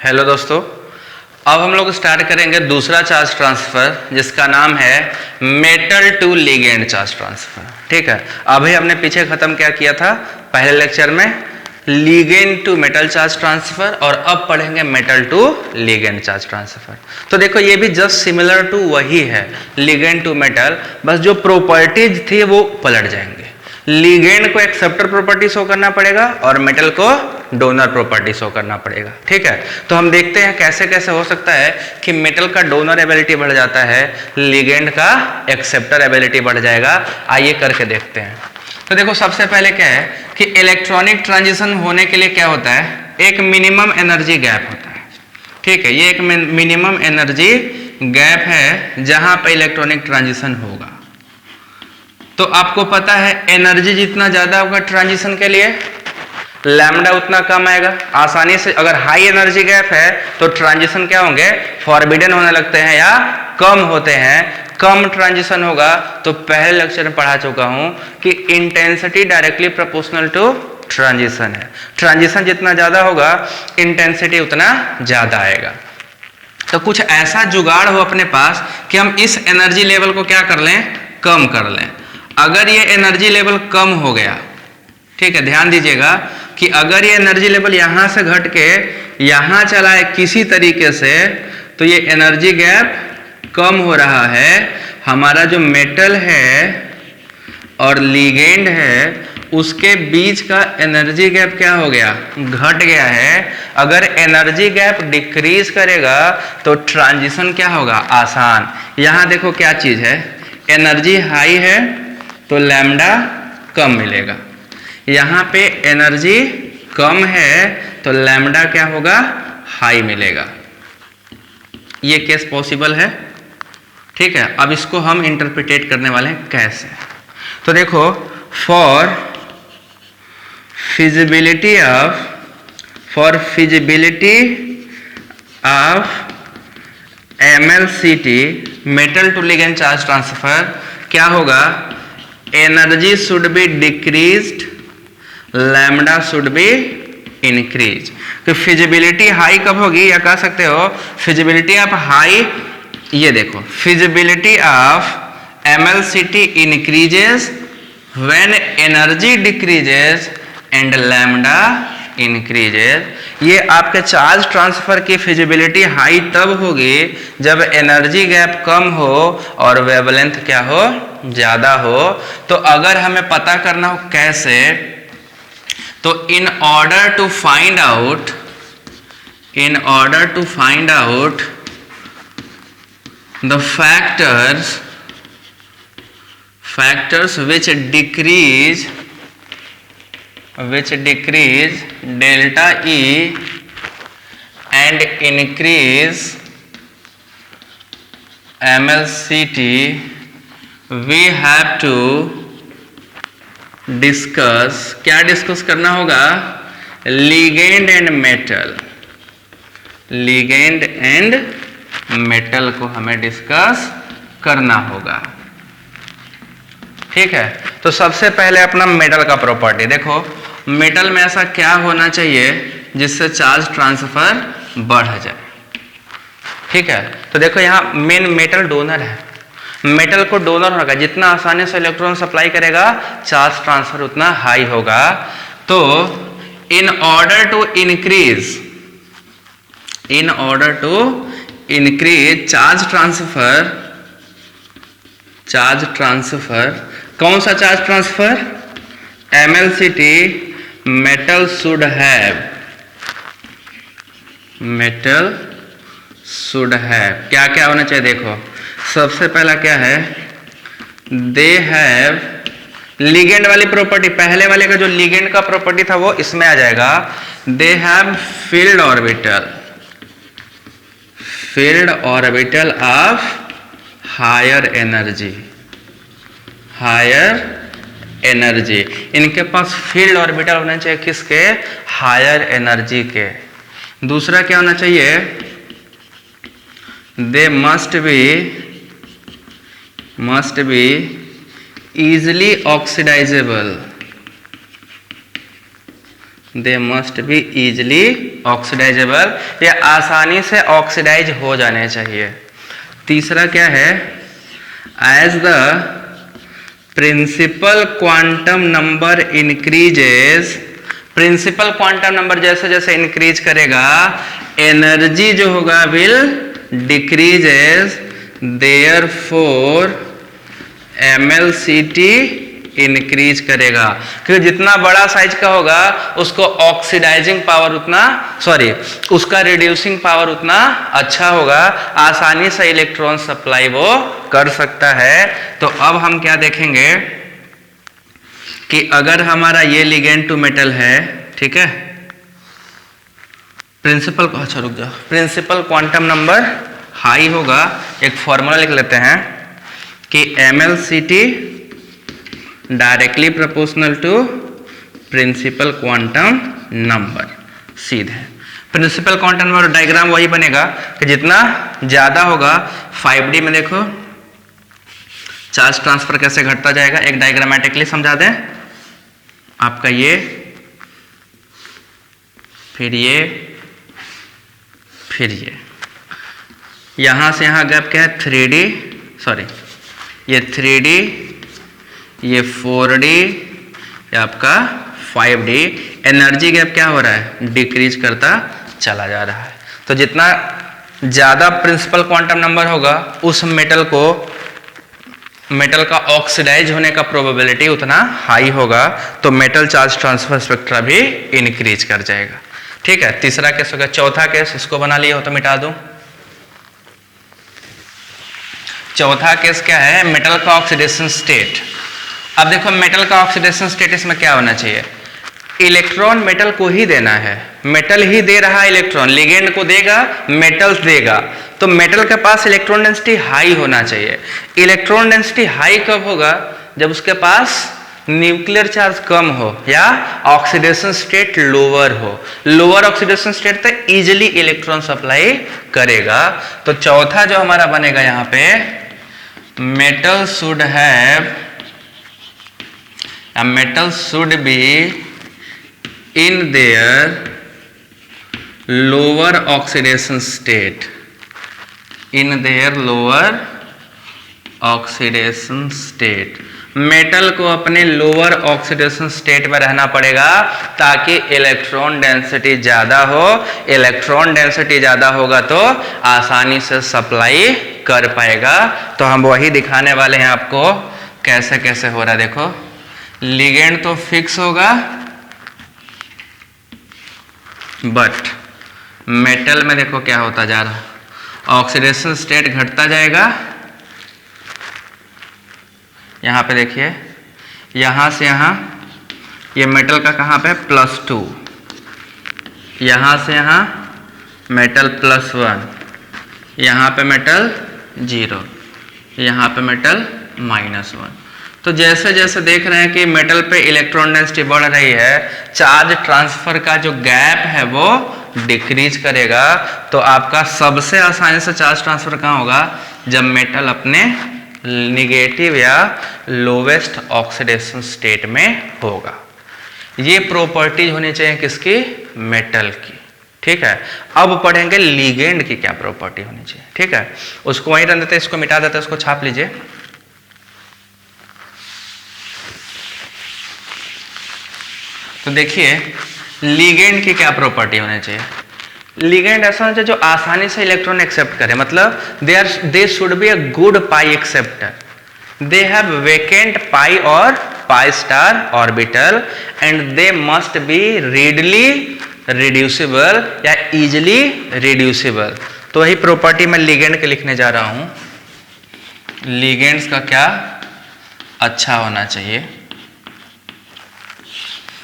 Hello दोस्तों, अब हम लोग स्टार्ट करेंगे दूसरा चार्ज ट्रांसफर जिसका नाम है metal to ligand charge transfer. ठीक है, अभी हमने पीछे खत्म क्या किया था पहले लेक्चर में, ligand to metal charge transfer, और अब पढ़ेंगे metal to ligand charge transfer. तो देखो ये भी जस्ट सिमिलर टू वही है, लिगेंड टू मेटल, बस जो प्रॉपर्टीज थी वो पलट जाएंगे। लिगेंड को एक्सेप्टर प्रॉपर्टी शो करना पड़ेगा और मेटल को डोनर प्रॉपर्टी शो करना पड़ेगा। ठीक है, तो हम देखते हैं कैसे कैसे हो सकता है कि मेटल का डोनर एबिलिटी बढ़ जाता है, लिगेंड का एक्सेप्टर एबिलिटी बढ़ जाएगा। आइए करके देखते हैं। तो देखो सबसे पहले क्या है कि इलेक्ट्रॉनिक ट्रांजिशन होने के लिए क्या होता है, एक मिनिमम एनर्जी गैप होता है। ठीक है, ये एक मिनिमम एनर्जी गैप है जहां पे इलेक्ट्रॉनिक ट्रांजिशन होगा। तो आपको पता है एनर्जी जितना ज्यादा होगा ट्रांजिशन के लिए, लैम्डा उतना कम आएगा। आसानी से अगर हाई एनर्जी गैप है तो ट्रांजिशन क्या होंगे, फॉरबिडन होने लगते हैं या कम होते हैं। कम ट्रांजिशन होगा तो पहले लेक्चर में पढ़ा चुका हूं कि intensity directly proportional to transition है। ट्रांजिशन जितना ज्यादा होगा इंटेंसिटी उतना ज्यादा आएगा। तो कुछ ऐसा जुगाड़ हो अपने पास कि हम इस एनर्जी लेवल को क्या कर लें, कम कर लें। अगर ये एनर्जी लेवल कम हो गया, ठीक है, ध्यान दीजिएगा कि अगर ये एनर्जी लेवल यहां से घट के यहां चला है किसी तरीके से, तो ये एनर्जी गैप कम हो रहा है। हमारा जो मेटल है और लिगेंड है उसके बीच का एनर्जी गैप क्या हो गया, घट गया है। अगर एनर्जी गैप डिक्रीज करेगा तो ट्रांजिशन क्या होगा, आसान। यहां देखो क्या चीज है, एनर्जी हाई है तो लैम्डा कम मिलेगा, यहां पे एनर्जी कम है तो लैम्डा क्या होगा, हाई मिलेगा। ये केस पॉसिबल है। ठीक है, अब इसको हम इंटरप्रिटेट करने वाले हैं कैसे। तो देखो, for feasibility of MLCT metal to ligand charge transfer क्या होगा, energy should be decreased, lambda should be increase. तो फिजिबिलिटी हाई कब होगी, या कह सकते हो फिजिबिलिटी ऑफ हाई, ये देखो feasibility of MLCT increases when energy decreases and lambda increases. ये आपके चार्ज ट्रांसफर की फिजिबिलिटी हाई तब होगी जब एनर्जी गैप कम हो और वेवलेंथ क्या हो, ज्यादा हो। तो अगर हमें पता करना हो कैसे, तो in order to find out the factors which decrease delta E and increase MLCT, we have to discuss, क्या डिस्कस करना होगा, लिगेंड एंड मेटल को हमें डिस्कस करना होगा। ठीक है, तो सबसे पहले अपना मेटल का प्रॉपर्टी देखो। मेटल में ऐसा क्या होना चाहिए जिससे चार्ज ट्रांसफर बढ़ जाए। ठीक है, तो देखो यहाँ मेन मेटल डोनर है, मेटल को डोनर होगा, जितना आसानी से इलेक्ट्रॉन सप्लाई करेगा चार्ज ट्रांसफर उतना हाई होगा। तो in order to increase charge transfer, कौन सा charge transfer, MLCT, metal should have क्या क्या होना चाहिए। देखो सबसे पहला क्या है, दे हैव लिगेंड वाली प्रॉपर्टी, पहले वाले का जो लिगेंड का प्रॉपर्टी था वो इसमें आ जाएगा। They have field orbital of higher energy, इनके पास फील्ड ऑर्बिटल होना चाहिए किसके, हायर एनर्जी के। दूसरा क्या होना चाहिए, they must be easily oxidizable, they must be easily oxidizable, या आसानी से ऑक्सीडाइज हो जाने चाहिए। तीसरा क्या है, as the principal quantum number increases, principal quantum number जैसे जैसे इंक्रीज करेगा एनर्जी जो होगा will decreases, therefore MLCT increase करेगा, क्योंकि जितना बड़ा साइज का होगा उसको ऑक्सीडाइजिंग पावर उतना, सॉरी उसका रिड्यूसिंग पावर उतना अच्छा होगा, आसानी से इलेक्ट्रॉन सप्लाई वो कर सकता है। तो अब हम क्या देखेंगे कि अगर हमारा ये लिगेंड टू मेटल है, ठीक है, प्रिंसिपल, अच्छा रुक जाओ, प्रिंसिपल क्वांटम नंबर हाई होगा, एक फॉर्मूला लिख लेते हैं कि MLCT directly proportional to principal quantum number, सीधे प्रिंसिपल क्वांटम नंबर डायग्राम वही बनेगा कि जितना ज्यादा होगा, 5D में देखो चार्ज ट्रांसफर कैसे घटता जाएगा, एक डायग्रामेटिकली समझा दें आपका, ये फिर ये फिर ये, यहां से यहां गैप क्या है 3D, सॉरी ये 3D, ये 4D, ये आपका 5D, एनर्जी गैप क्या हो रहा है, डिक्रीज करता चला जा रहा है। तो जितना ज्यादा प्रिंसिपल क्वांटम नंबर होगा उस मेटल का ऑक्सीडाइज होने का प्रोबेबिलिटी उतना हाई होगा, तो मेटल चार्ज ट्रांसफर स्पेक्ट्रा भी इंक्रीज कर जाएगा। ठीक है, तीसरा केस हो गया। चौथा केस इसको बना लिया हो तो मिटा दूं। चौथा केस क्या है, मेटल का ऑक्सीडेशन स्टेट। अब देखो मेटल का ऑक्सीडेशन स्टेट इसमें क्या होना चाहिए, इलेक्ट्रॉन मेटल को ही देना है, मेटल ही दे रहा है इलेक्ट्रॉन, लिगेंड को देगा, मेटल देगा, तो मेटल के पास इलेक्ट्रॉन डेंसिटी हाई होना चाहिए। इलेक्ट्रॉन डेंसिटी हाई कब होगा, जब उसके पास न्यूक्लियर चार्ज कम हो या ऑक्सीडेशन स्टेट लोअर हो। लोअर ऑक्सीडेशन स्टेट तक इजिली इलेक्ट्रॉन सप्लाई करेगा। तो चौथा जो हमारा बनेगा यहाँ पे, metal should have, a metal should be in their lower oxidation state, in their lower oxidation state। Metal को अपने लोअर ऑक्सीडेशन स्टेट में रहना पड़ेगा ताकि इलेक्ट्रॉन डेंसिटी ज्यादा हो। इलेक्ट्रॉन डेंसिटी ज्यादा होगा तो आसानी से सप्लाई कर पाएगा। तो हम वही दिखाने वाले हैं आपको कैसे कैसे हो रहा है। देखो लिगेंड तो फिक्स होगा, बट मेटल में देखो क्या होता जा रहा, ऑक्सीडेशन स्टेट घटता जाएगा। यहां पे देखिए, यहां से यहां ये मेटल का कहां पे +2, यहां से यहां मेटल +1, यहां पे मेटल 0, यहां पे मेटल -1। तो जैसे जैसे देख रहे हैं कि मेटल पे इलेक्ट्रॉन डेंसिटी बढ़ रही है, चार्ज ट्रांसफर का जो गैप है वो डिक्रीज करेगा। तो आपका सबसे आसानी से चार्ज ट्रांसफर कहाँ होगा, जब मेटल अपने निगेटिव या लोवेस्ट ऑक्सीडेशन स्टेट में होगा। ये प्रॉपर्टीज होनी चाहिए किसकी, मेटल की। ठीक है, अब पढ़ेंगे लिगेंड की क्या प्रॉपर्टी होनी चाहिए। ठीक है, उसको वहीं रख देते, इसको मिटा देते, उसको छाप लीजिए। तो देखिए लिगेंड की क्या प्रॉपर्टी होनी चाहिए। लिगेंड ऐसा होना चाहिए जो आसानी से इलेक्ट्रॉन एक्सेप्ट करे, मतलब they should be a good pi acceptor, they have vacant pi और pi star orbital, and they must be readily reducible या इजिली रिड्यूसिबल। तो वही प्रॉपर्टी मैं लिगेंड के लिखने जा रहा हूं। लिगेंड्स का क्या अच्छा होना चाहिए।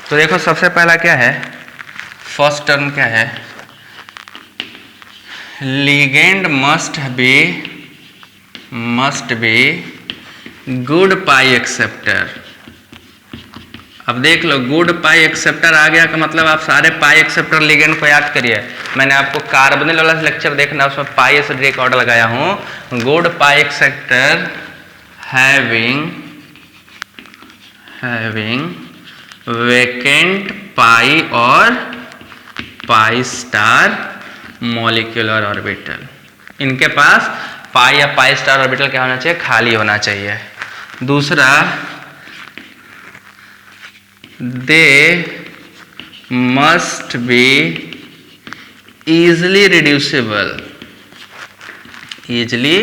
तो देखो सबसे पहला क्या है, फर्स्ट टर्म क्या है, ligand must be good pi acceptor. अब देख लो गुड पाई एक्सेप्टर आ गया का मतलब आप सारे पाई एक्सेप्टर लिगेंड को याद करिए। मैंने आपको कार्बोनिल वाला लेक्चर देखना, उसमें पाई से डायरेक्ट ऑर्डर लगाया हूं। Good pi acceptor having vacant पाई और पाई स्टार मॉलिक्यूलर ऑर्बिटल। इनके पास पाई या पाई स्टार ऑर्बिटल क्या होना चाहिए? खाली होना चाहिए। दूसरा, दे must be easily reducible, easily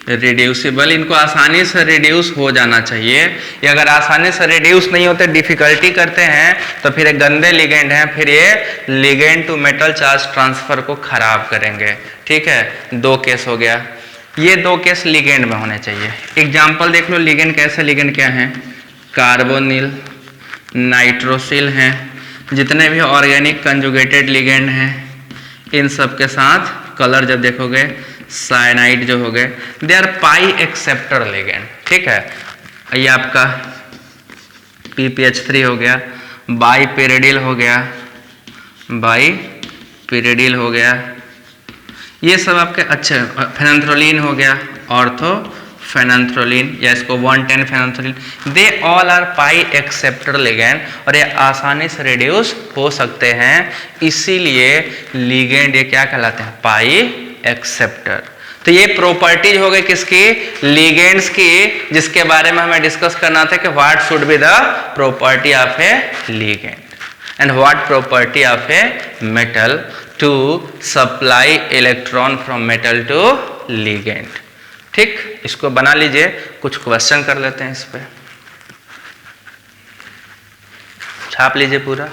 reducible, इनको आसानी से रिड्यूस हो जाना चाहिए। ये अगर आसानी से रिड्यूस नहीं होते, डिफिकल्टी करते हैं, तो फिर एक गंदे लिगेंड हैं, फिर ये ligand to metal charge transfer को खराब करेंगे। ठीक है, दो केस हो गया। ये दो केस लिगेंड में होने चाहिए। एग्जाम्पल देख लो, लिगेंड कैसे, लिगेंड क्या है? कार्बोनिल, नाइट्रोसिल हैं, जितने भी ऑर्गेनिक कंजुगेटेड लिगेंड हैं, इन सब के साथ कलर जब देखोगे साइनाइड जो हो गए, they are pi acceptor ligand. ठीक है, ये आपका PPH3 हो गया, बाई पेरिडिल हो गया, बाई पेरिडिल हो गया, ये सब आपके अच्छे। फेनेंथ्रोलिन हो गया, ऑर्थो फेनेंथ्रोलिन, या इसको 110 phenanthroline, they all are pi acceptor ligand, और ये आसानी से रिड्यूस हो सकते हैं, इसीलिए लिगेंड ये क्या कहलाते हैं? पाई एक्सेप्टर। तो ये प्रॉपर्टीज हो गई किसकी? लिगेंड्स की, जिसके बारे में हमें डिस्कस करना था कि what should be the property of a ligand and what property of a metal to supply electron from metal to ligand. ठीक, इसको बना लीजिए, कुछ क्वेश्चन कर लेते हैं इस पे, छाप लीजिए पूरा।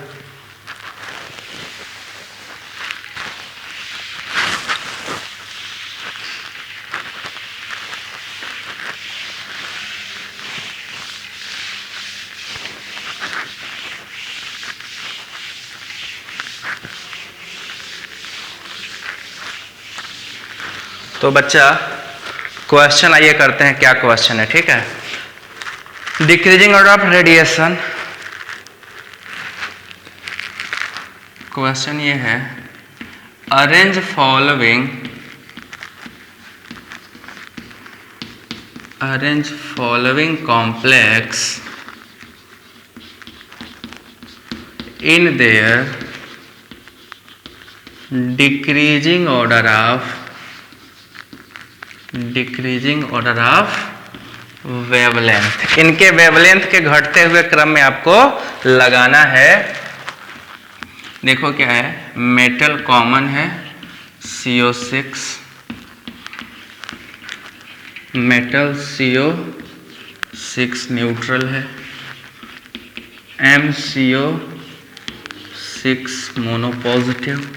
तो बच्चा क्वेश्चन आइए करते हैं, क्या क्वेश्चन है। ठीक है, decreasing order of radiation, question ये है, arrange following complex in their decreasing order of wavelength. इनके वेवलेंथ के घटते हुए क्रम में आपको लगाना है। देखो क्या है, मेटल कॉमन है CO6, मेटल CO6 न्यूट्रल है, MCO6 mono positive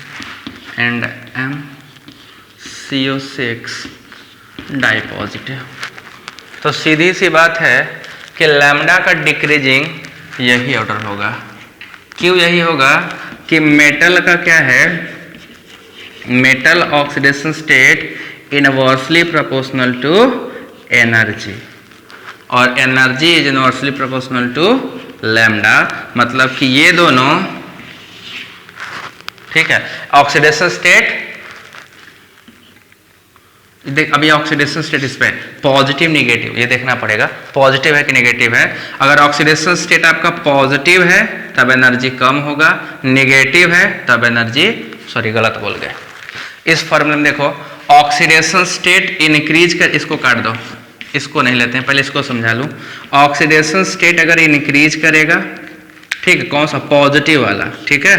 and MCO6 di positive. तो सीधी सी बात है कि लैम्डा का डिक्रीजिंग यही ऑर्डर होगा। क्यों यही होगा? कि मेटल का क्या है, metal oxidation state inversely proportional to energy, और energy is inversely proportional to lambda. मतलब कि ये दोनों, ठीक है, ऑक्सीडेशन स्टेट, देख अभी ऑक्सीडेशन स्टेट इस पे पॉजिटिव नेगेटिव ये देखना पड़ेगा, पॉजिटिव है कि नेगेटिव है। अगर ऑक्सीडेशन स्टेट आपका पॉजिटिव है तब एनर्जी कम होगा, नेगेटिव है तब एनर्जी, सॉरी गलत बोल गए। इस फॉर्मूले में देखो, ऑक्सीडेशन स्टेट इंक्रीज कर, इसको काट दो, इसको नहीं लेते हैं, पहले इसको समझा लूं। ऑक्सीडेशन स्टेट अगर इंक्रीज करेगा, ठीक है, कौन सा? पॉजिटिव वाला, ठीक है,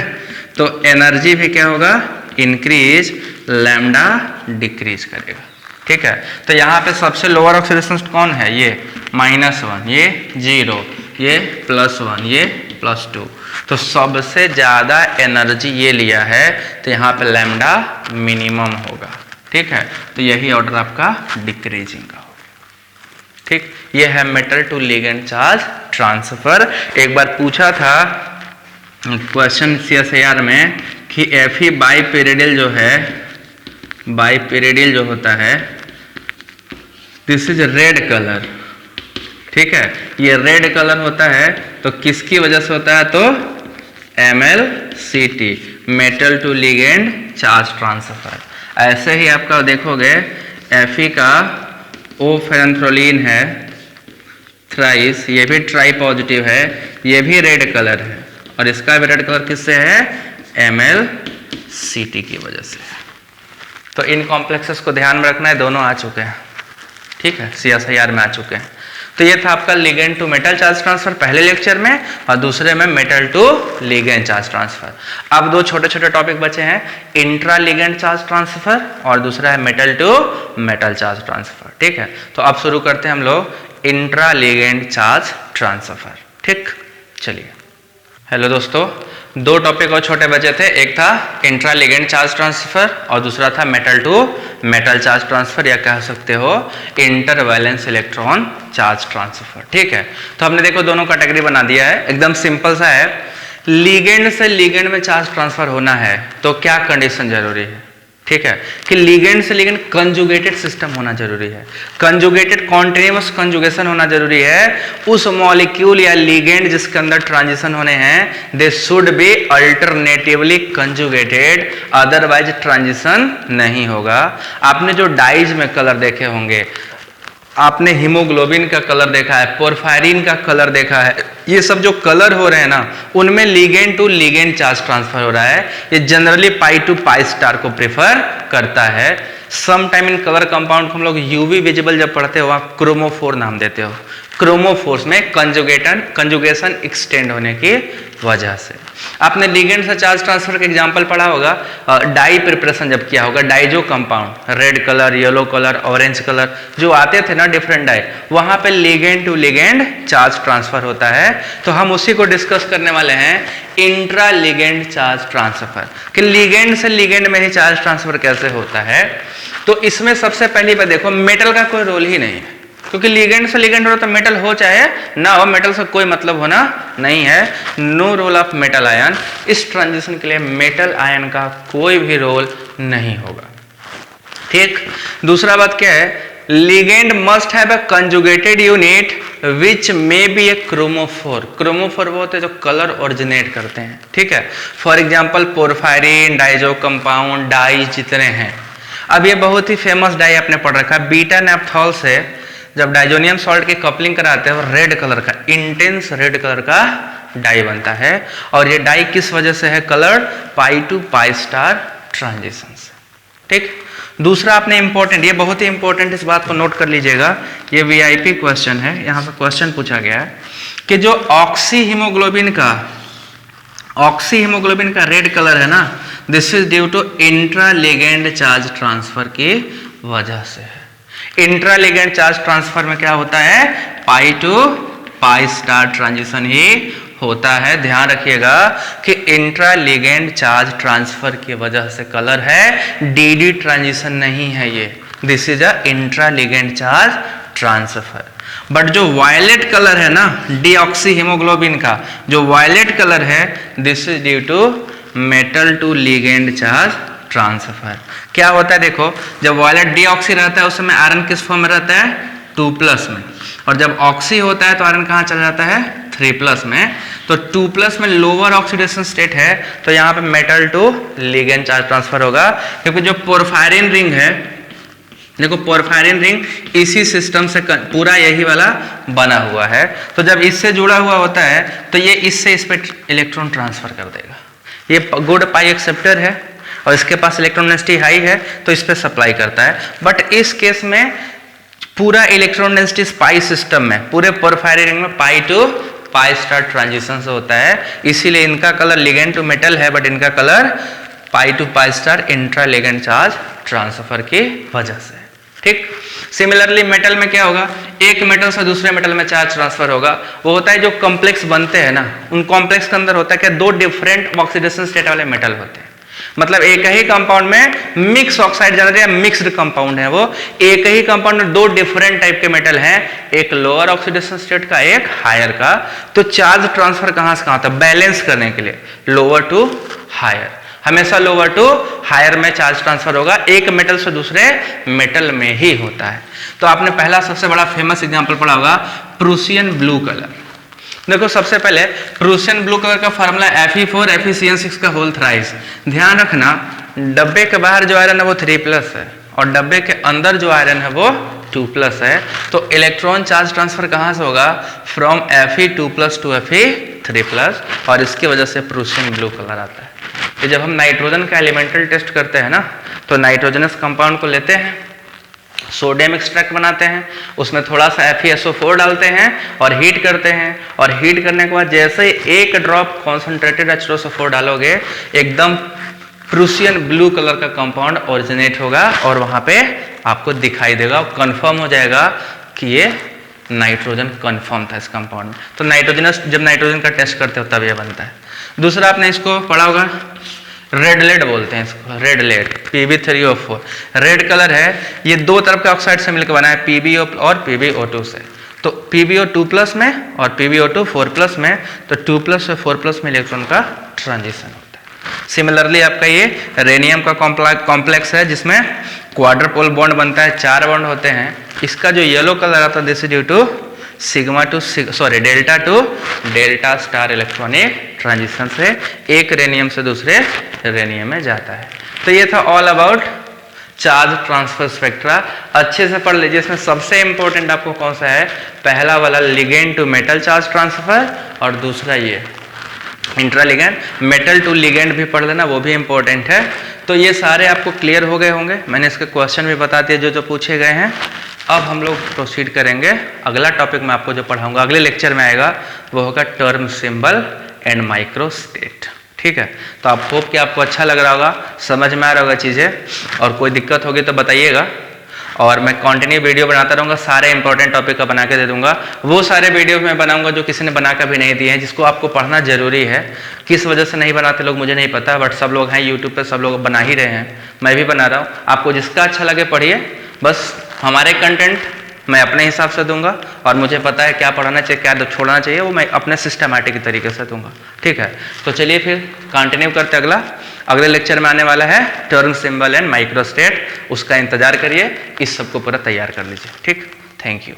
तो एनर्जी भी क्या होगा? इंक्रीज, लैम्डा डिक्रीज करेगा। ठीक है, तो यहाँ पे सबसे लोअर ऑक्सीडेशन कौन है? ये -1, ये 0, ये +1, ये +2। तो सबसे ज्यादा एनर्जी ये लिया है, तो यहाँ पे लैम्डा मिनिमम होगा। ठीक है, तो यही ऑर्डर आपका डिक्रीजिंग का होगा। ठीक, ये है metal to ligand charge transfer. एक बार पूछा था क्वेश्चन CSIR में कि Fe बाईपेरिडिल जो है, बाईपेरिडिल जो होता है, दिस इज रेड कलर। ठीक है, ये रेड कलर होता है, तो किसकी वजह से होता है? तो MlCt, metal to ligand charge transfer. ऐसे ही आपका देखोगे Fe का O फेरेंथ्रोलिन है थ्राइस, ये भी ट्राई पॉजिटिव है, ये भी रेड कलर है, और इसका भी रेड कलर किससे है? MlCt की वजह से। तो इन कॉम्प्लेक्सेस को ध्यान में रखना है, दोनों आ चुके हैं, ठीक है, CSIR में आ चुके हैं। तो ये था आपका ligand to metal charge transfer पहले लेक्चर में, और दूसरे में metal to ligand charge transfer. अब दो छोटे छोटे टॉपिक बचे हैं, इंट्रा लिगेंड चार्ज ट्रांसफर और दूसरा है metal to metal charge transfer, ठीक है। तो अब शुरू करते हैं हम लोग इंट्रा लिगेंड चार्ज ट्रांसफर, ठीक। चलिए, हेलो दोस्तों, दो टॉपिक और छोटे बचे थे, एक था इंट्रा लिगेंड चार्ज ट्रांसफर और दूसरा था metal to metal charge transfer, या कह सकते हो inter valence electron charge transfer, ठीक है। तो हमने देखो दोनों कैटेगरी बना दिया है, एकदम सिंपल सा है। लिगेंड से लिगेंड में चार्ज ट्रांसफर होना है तो क्या कंडीशन जरूरी है, ठीक है, कि लिगेंड से लिगेंड कंजुगेटेड सिस्टम होना जरूरी है, कंजुगेटेड कॉन्टिन्यूअस कंजुगेशन होना जरूरी है। उस मॉलिक्यूल या लिगेंड जिसके अंदर ट्रांजिशन होने हैं, दे should B alternatively conjugated, otherwise transition नहीं होगा। आपने जो डाइज में कलर देखे होंगे, आपने हीमोग्लोबिन का कलर देखा है, पोरफायरिन का कलर देखा है, ये सब जो कलर हो रहे हैं ना, उनमें ligand to ligand charge transfer हो रहा है। ये generally pi to pi star को प्रेफर करता है। Some time in colour compound को हम लोग यूवी विजिबल जब पढ़ते हो, वहां क्रोमोफोर नाम देते हो। क्रोमोफोर्स में कंजुगेशन एक्सटेंड होने की वजह से। आपने लिगेंड से चार्ज ट्रांसफर का एग्जांपल पढ़ा होगा, डाई प्रिपरेशन जब किया होगा, diazo compound, red colour, yellow colour, orange colour जो आते थे ना डिफरेंट डाई, वहां पे ligand to ligand charge transfer होता है। तो हम उसी को डिस्कस करने वाले हैं, इंट्रा लिगेंड चार्ज ट्रांसफर, कि लिगेंड से लिगेंड में ही चार्ज ट्रांसफर कैसे होता है। तो इसमें सबसे पहली बात देखो, मेटल का कोई रोल ही नहीं है, क्योंकि लिगेंड से लिगेंड हो तो मेटल हो चाहे ना हो, मेटल से कोई मतलब होना नहीं है। No role of metal ion, इस ट्रांजिशन के लिए मेटल आयन का कोई भी रोल नहीं होगा, ठीक। दूसरा बात क्या है, ligand must have a conjugated unit which may be A chromophore. Chromophore वो होते हैं जो कलर ओरिजिनेट करते हैं, ठीक है। For example porphyrin, diazo compound, dye जितने हैं। अब ये बहुत ही फेमस डाई आपने पढ़ रखा है, बीटा नैप्थॉल से जब डाइजोनियम सॉल्ट की कपलिंग कराते हैं, रेड कलर का, इंटेंस रेड कलर का डाई बनता है। और ये डाई किस वजह से है coloured? Pi to pi star transition से, ठीक। दूसरा आपने इंपॉर्टेंट, ये बहुत ही इंपॉर्टेंट, इस बात को नोट कर लीजिएगा, ये वीआईपी क्वेश्चन है, यहां पे क्वेश्चन पूछा गया है कि जो ऑक्सी हीमोग्लोबिन का रेड कलर है ना, this is due to intra ligand charge transfer की वजह से है। इंट्रा लिगेंड चार्ज ट्रांसफर में क्या होता है? पाई टू पाई स्टार ट्रांजिशन ही होता है। ध्यान रखिएगा कि इंट्रा लिगेंड चार्ज ट्रांसफर की वजह से कलर है, डीडी ट्रांजिशन नहीं है ये, this is a intra ligand charge transfer. But जो वायलेट कलर है ना, डीऑक्सी हीमोग्लोबिन का जो वायलेट कलर है, this is due to metal to ligand charge transfer. क्या होता है देखो, जब वायलेट डीऑक्सी रहता है उस समय आयरन किस फॉर्म में रहता है? 2+ में, और जब ऑक्सी होता है तो आयरन कहाँ चला जाता है? 3+ में। तो 2+ में लोअर ऑक्सीडेशन स्टेट है, तो यहाँ पे metal to ligand charge transfer होगा। क्योंकि जो पोरफायरिन रिंग है, देखो पोरफायरिन रिंग इसी सिस्टम से पूरा यही वाला बना हुआ है, तो जब इससे जुड़ा हुआ होता है तो ये इससे इस पे इलेक्ट्रॉन ट्रांसफर कर देगा। ये गुड पाई एक्सेप्टर है और इसके पास इलेक्ट्रॉन डेंसिटी हाई है, तो इस पे सप्लाई करता है। बट इस केस में पूरा इलेक्ट्रॉन डेंसिटी पाई सिस्टम में, पूरे पोरफायरिन रिंग में pi to pi star transition से होता है, इसीलिए इनका कलर लिगेंड टू मेटल है, बट इनका colour pi to pi star intra ligand charge transfer की वजह से, ठीक। सिमिलरली मेटल में क्या होगा? एक मेटल से दूसरे मेटल में चार्ज ट्रांसफर होगा। वो होता है जो कॉम्प्लेक्स बनते हैं ना, उन कॉम्प्लेक्स के अंदर होता है क्या? दो डिफरेंट ऑक्सीडेशन स्टेट वाले मेटल होते हैं। मतलब एक ही कंपाउंड में मिक्स ऑक्साइड जनरेट या मिक्स्ड कंपाउंड है, वो एक ही कंपाउंड में दो डिफरेंट टाइप के मेटल हैं, एक लोअर ऑक्सीडेशन स्टेट का, एक हायर का। तो चार्ज ट्रांसफर कहां से कहां होता है? बैलेंस करने के लिए लोअर टू हायर, हमेशा लोअर टू हायर में चार्ज ट्रांसफर होगा, एक मेटल से दूसरे मेटल में ही होता है। तो आपने पहला सबसे बड़ा फेमस एग्जांपल पढ़ा होगा, प्रूसियन ब्लू कलर। देखो सबसे पहले प्रूसियन ब्लू कलर का फार्मूला Fe4 FeCN6 का होल थ्राइस। ध्यान रखना, डब्बे के बाहर जो आयरन है वो 3+ है, और डब्बे के अंदर जो आयरन है वो 2+ है। तो इलेक्ट्रॉन चार्ज ट्रांसफर कहाँ से होगा? फ्रॉम Fe2+ टू Fe3+, और इसकी वजह से प्रूशियन ब्लू कलर आता है। तो जब हम नाइट्रोजन का एलिमेंटल टेस्ट करते हैं ना, तो नाइट्रोजनस कंपाउंड को लेते हैं, सोडियम एक्सट्रैक्ट बनाते हैं, उसमें थोड़ा सा FeSO4 डालते हैं और हीट करते हैं, और हीट करने के बाद जैसे ही एक ड्रॉप कॉन्सेंट्रेटेड H2SO4 डालोगे, एकदम प्रूशियन ब्लू कलर का कंपाउंड ओरिजिनेट होगा और वहां पे आपको दिखाई देगा, कंफर्म हो जाएगा कि ये नाइट्रोजन कंफर्म था इस कंपाउंड में। तो नाइट्रोजनस, जब नाइट्रोजन का टेस्ट करते हो तब ये बनता है। दूसरा आपने इसको पढ़ा होगा, रेड लेड बोलते हैं इसको, red lead, Pb3O4 red colour है। ये दो तरफ के ऑक्साइड से मिलकर बना है, PbO और PbO2 से। तो PbO2+ में और PbO2 4+ में, तो 2+ से 4+ में इलेक्ट्रॉन का ट्रांजिशन होता है। सिमिलरली आपका ये रेनियम का कॉम्प्लेक्स है जिसमें क्वाड्रपोल बॉन्ड बनता है, 4 बॉन्ड होते हैं। इसका जो येलो कलर आता है, this is due to delta to delta star electronic transition से एक रेनियम से दूसरे रेनियम में जाता है। तो ये था all about charge transfer spectra. अच्छे से पढ़ लीजिए। इसमें सबसे इंपॉर्टेंट आपको कौन सा है? पहला वाला ligand to metal charge transfer, और दूसरा ये intra ligand. Metal to ligand भी पढ़ लेना, वो भी इंपॉर्टेंट है। तो ये सारे आपको क्लियर हो गए होंगे। मैंने इसके क्वेश्चन भी बता दिए जो पूछे गए हैं। अब हम लोग प्रोसीड करेंगे। अगला टॉपिक मैं आपको जो पढ़ाऊंगा अगले लेक्चर में आएगा, वो होगा टर्म सिंबल एंड माइक्रोस्टेट। ठीक है, तो आप होप कि आपको अच्छा लग रहा होगा, समझ में आ रहा होगा चीज़ें, और कोई दिक्कत होगी तो बताइएगा। और मैं कंटिन्यू वीडियो बनाता रहूँगा, सारे इंपॉर्टेंट टॉपिक का बना के दे दूंगा। वो सारे वीडियो मैं बनाऊंगा जो किसी ने बना कर भी नहीं दिए हैं, जिसको आपको पढ़ना जरूरी है। किस वजह से नहीं बनाते लोग मुझे नहीं पता, बट सब लोग हैं यूट्यूब पे, सब लोग बना ही रहे हैं, मैं भी बना रहा हूँ। आपको जिसका अच्छा लगे पढ़िए, बस हमारे कंटेंट मैं अपने हिसाब से दूंगा, और मुझे पता है क्या पढ़ाना चाहिए क्या छोड़ना चाहिए, वो मैं अपने सिस्टमैटिक तरीके से दूंगा। ठीक है, तो चलिए फिर कंटिन्यू करते अगला। अगले लेक्चर में आने वाला है टर्म सिंबल एंड माइक्रोस्टेट, उसका इंतजार करिए। इस सबको पूरा तैयार कर लीजिए। ठीक, थैंक यू।